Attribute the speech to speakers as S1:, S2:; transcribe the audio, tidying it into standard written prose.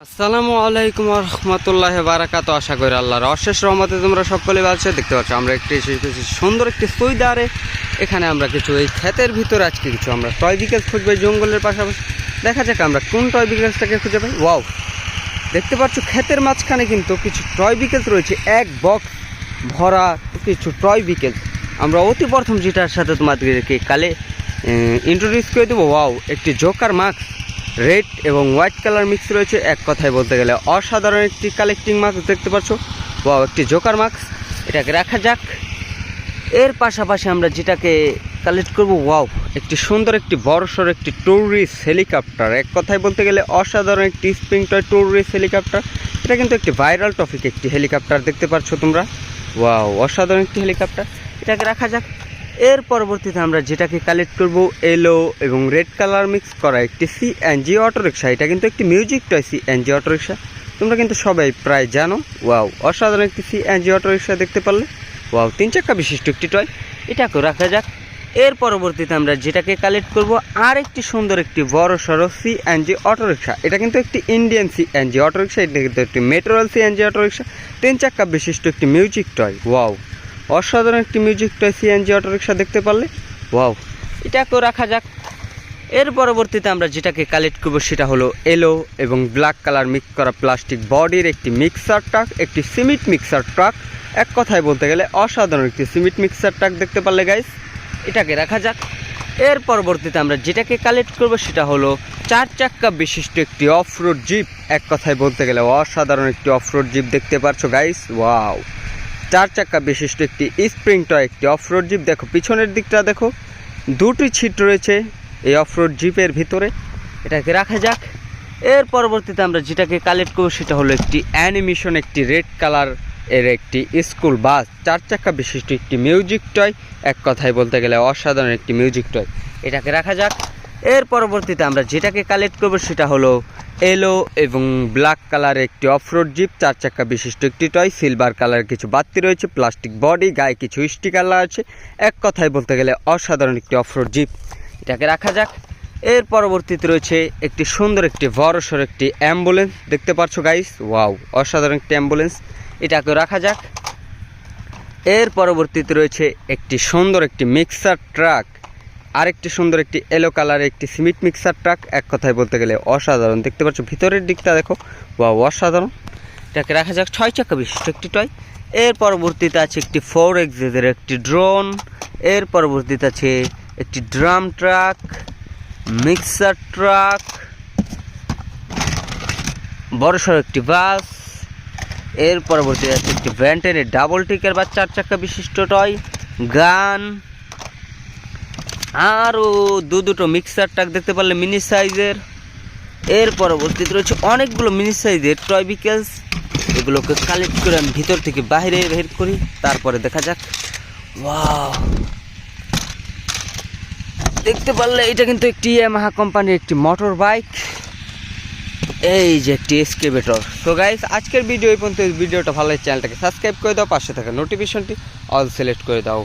S1: আসসালামু আলাইকুম ওয়া রাহমাতুল্লাহি ওয়া বারাকাতুহু। আশা করি আল্লাহর অশেষ রহমতে তোমরা সকলে ভালো আছো। দেখতে পাচ্ছ আমরা একটি সুন্দর একটি সুইদারে এখানে আমরা কিছু এই ক্ষেতের ভিতরে আজকে কিছু আমরা টয় বিকেলস খুঁজবো জঙ্গলের পাশাপাশি। দেখা যাক আমরা কোন টয় বিকেলসটাকে খুঁজে পাই। ওয়াও, দেখতে পাচ্ছ ক্ষেতের মাঝখানে কিন্তু কিছু টয় বিকেলস রয়েছে, এক বক্স ভরা কিছু টয় বিকেলস। আমরা অতি প্রথম যেটার সাথে তোমাদেরকে কালে ইন্ট্রোডিউস করে দেবো। ওয়াও, একটি জোকার মাস্ক রেড এবং হোয়াইট কালার মিক্স রয়েছে। এক কথায় বলতে গেলে অসাধারণ একটি কালেক্টিং মাস্ক দেখতে পাচ্ছ। ওয়াও, একটি জোকার মাস্ক, এটাকে রাখা যাক। এর পাশাপাশি আমরা যেটাকে কালেক্ট করব, ওয়াও, একটি সুন্দর একটি বড়সড় একটি ট্যুরিস্ট হেলিকপ্টার। এক কথায় বলতে গেলে অসাধারণ একটি স্প্রিং টয় ট্যুরিস্ট হেলিকপ্টার। এটা কিন্তু একটি ভাইরাল টপিক একটি হেলিকপ্টার দেখতে পাচ্ছ তোমরা। ওয়াও, অসাধারণ একটি হেলিকপ্টার, এটাকে রাখা যাক। এর পরবর্তীতে আমরা যেটাকে কালেক্ট করব, এলো এবং রেড কালার মিক্স করা একটি সিএনজি অটোরিকশা। এটা কিন্তু একটি মিউজিক টয় সিএনজি অটোরিকশা, তোমরা কিন্তু সবাই প্রায় জানো। ওয়াও, অসাধারণ একটি সিএনজি অটোরিকশা দেখতে পারলে। ওয়াও, 3 চাকা বিশিষ্ট একটি টয়, এটাকেও রাখা যাক। এর পরবর্তীতে আমরা যেটাকে কালেক্ট করব, আর একটি সুন্দর একটি বড় সড়ো সিএনজি অটোরিকশা। এটা কিন্তু একটি ইন্ডিয়ান সিএনজি অটোরিকশা, এটা কিন্তু একটি মেট্রোল সিএনজি অটোরিকশা, 3 চাকা বিশিষ্ট একটি মিউজিক টয়। ওয়াও, অসাধারণ একটি মিউজিক টয় সিএনজি অটোরিকশা দেখতে পারলে। ওয়াও, এটাকেও রাখা যাক। এর পরবর্তীতে আমরা যেটাকে কালেক্ট করব সেটা হলো এলো এবং ব্ল্যাক কালার মিক্স করা প্লাস্টিক বডির একটি মিক্সার ট্রাক, একটি সিমেন্ট মিক্সার ট্রাক। এক কথায় বলতে গেলে অসাধারণ একটি সিমেন্ট মিক্সার ট্রাক দেখতে পারলে গাইস, এটাকে রাখা যাক। এর পরবর্তীতে আমরা যেটাকে কালেক্ট করব সেটা হলো 4 চাকা বিশিষ্ট একটি অফরোড জিপ। এক কথায় বলতে গেলে অসাধারণ একটি অফরোড জিপ দেখতে পাচ্ছ গাইস। ওয়াও, 4 চাকা বিশিষ্ট একটি স্প্রিং টয় একটি অফরোড জিপ। দেখো পিছনের দিকটা দেখো, 2টি সিট রয়েছে এই অফরোড জিপের ভিতরে, এটাকে রাখা যাক। এর পরবর্তীতে আমরা যেটাকে কালেক্ট করব সেটা হলো একটি অ্যানিমেশন একটি রেড কালার এর একটি স্কুল বাস, 4 চাকা বিশিষ্ট একটি মিউজিক টয়। এক কথায় বলতে গেলে অসাধারণ একটি মিউজিক টয়, এটাকে রাখা যাক। এর পরবর্তীতে আমরা যেটাকে কালেক্ট করব সেটা হলো এলো এবং ব্ল্যাক কালার একটি অফরোড জিপ, 4 চাকা বিশিষ্ট একটি টয়। সিলভার কালার কিছু বাতি রয়েছে, প্লাস্টিক বডি, গায়ে কিছু স্টিকার আছে। এক কথায় বলতে গেলে অসাধারণ একটি অফরোড জিপ, এটাকে রাখা যাক। এর পরবর্তীতে রয়েছে একটি সুন্দর একটি বড়সড় একটি অ্যাম্বুলেন্স দেখতে পাচ্ছ গাইস। ওয়াও, অসাধারণ একটি অ্যাম্বুলেন্স, এটাকেও রাখা যাক। এর পরবর্তীতে রয়েছে একটি সুন্দর একটি মিক্সার ট্রাক, আরেকটি সুন্দর একটি এলো কালার একটি সিমেন্ট মিক্সার ট্রাক। এক কথায় বলতে গেলে অসাধারণ দেখতে পাচ্ছ, ভিতরের দিকটা দেখো। ওয়াও, অসাধারণ, এটাকে রাখা যাক। 6 চাকা বিশিষ্ট একটি টয়। এর পরবর্তীতে আছে একটি 4XZ এর একটি ড্রোন। এর পরবর্তীতে আছে একটি ড্রাম ট্রাক, মিক্সার ট্রাক, বড়সড় একটি বাস। এর পরবর্তীতে আছে একটি ভ্যান্টেনের ডাবল টিকের বা 4 চাকা বিশিষ্ট টয়, গান, আরও দুটো মিক্সার ট্রাক দেখতে পারলে মিনি সাইজের। এর পরবর্তীতে রয়েছে অনেকগুলো মিনি সাইজের টয় বিকেলস, এগুলোকে কালেক্ট করে আমি ভিতর থেকে বাইরে বের করি, তারপরে দেখা যাক। ওয়াও, দেখতে পারলে এটা কিন্তু একটি ইয়ামাহা কোম্পানির একটি মোটর বাইক, এই যে একটি এক্সকেভেটর। তো গাইস, আজকের ভিডিও এই পর্যন্ত। ভিডিওটা ভালো লাগে চ্যানেলটাকে সাবস্ক্রাইব করে দাও, পাশে থাকা নোটিফিকেশনটি অল সিলেক্ট করে দাও।